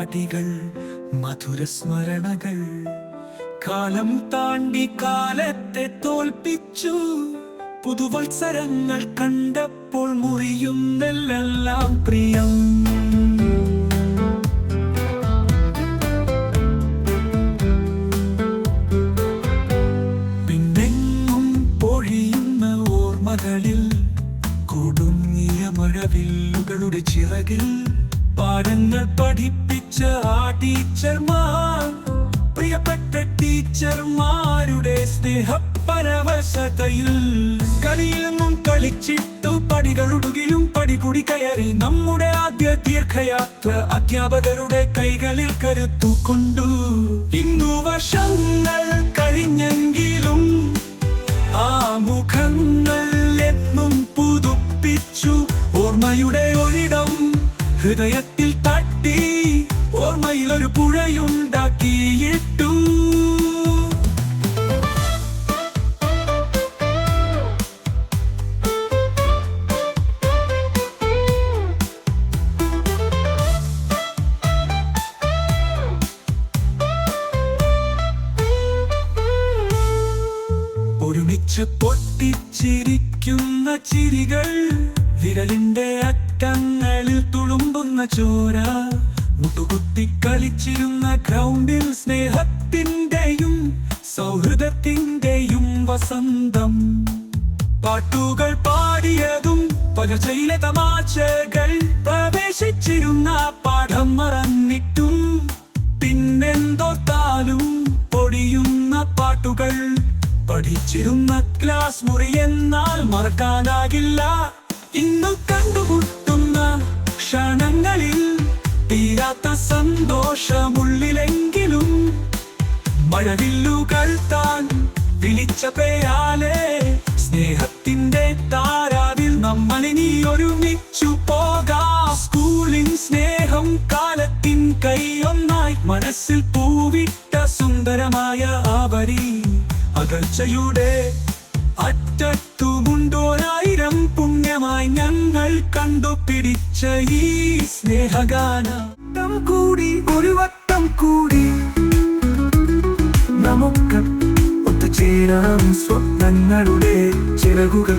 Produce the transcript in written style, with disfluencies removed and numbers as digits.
പാടികൾ മധുരസ്മരണകൾ. കാലം താണ്ടി കാലത്തെ തോൽപ്പിച്ചു, പുതുവത്സരങ്ങൾ കണ്ടപ്പോൾ മുറിയുന്നെല്ലാം പ്രിയം. പിന്നെങ്ങും പൊഴിയുന്ന ഓർമ്മകളിൽ കൊടുങ്ങിയ മഴവില്ലുകളുടെ ചിറകിൽ പാഠങ്ങൾ പഠിപ്പിച്ച ആ ടീച്ചർമാർ, പ്രിയപ്പെട്ട ടീച്ചർമാരുടെ സ്നേഹപരവശതയിൽ കളിയിൽ നിന്നും കളിച്ചിട്ടു പടികളുടുകിലും പടികൂടി കയറി നമ്മുടെ ആദ്യ ദീർഘയാത്ര അധ്യാപകരുടെ കൈകളിൽ കരുത്തു കൊണ്ടു. ഇന്നു വർഷങ്ങൾ കഴിഞ്ഞെങ്കിലും ആ മുഖങ്ങൾ എന്നും പുതുപ്പിച്ചു. ഓർമ്മയുടെ ഒരിടം ഹൃദയത്തിൽ തട്ടി, ഓർമ്മയിലൊരു പുഴയുണ്ടാക്കിയിട്ടു. ഒരുമിച്ച് പൊട്ടിച്ചിരിക്കുന്ന ചിരികൾ, വിരലിന്റെ അറ്റങ്ങളിൽ തുളുമ്പുന്ന ചോര, മുട്ടുകുത്തി കളിച്ചിരുന്ന ഗ്രൗണ്ടിൽ സ്നേഹത്തിന്റെയും സൗഹൃദത്തിന്റെയും വസന്തം. പാട്ടുകൾ പാടിയതും പകർച്ചയിലെ തമാശകൾ, പ്രവേശിച്ചിരുന്ന പാഠം മറന്നിട്ടും പിന്നെന്തോർത്താലും പൊടിയുന്ന പാട്ടുകൾ. പഠിച്ചിരുന്ന ക്ലാസ് മുറി എന്നാൽ മറക്കാനാകില്ല. ഇന്നു കണ്ടുമുട്ടുന്ന ക്ഷണങ്ങളിൽ തീരാത്ത സന്തോഷമുള്ളിലെങ്കിലും മഴവില്ലുകൾ താൻ വിളിച്ച പേരാലെ സ്നേഹത്തിന്റെ താരാവിൽ നമ്മളിനി ഒരുമിച്ചു പോകാം. സ്കൂളിൻ സ്നേഹം കാലത്തിൻ കൈയൊന്നായി മനസ്സിൽ പൂവിട്ട സുന്ദരമായ ആവരി. അകൽച്ചയുടെ അറ്റത്തുമുണ്ടോരായിരം പുണ്യമായി ഞങ്ങൾ കണ്ടുപിടിച്ച ഈ സ്നേഹഗാനം കൂടി ഒരു വട്ടം കൂടി നമുക്ക് ഒത്തുചേരാം. സ്വപ്നങ്ങളുടെ ചിറകുകൾ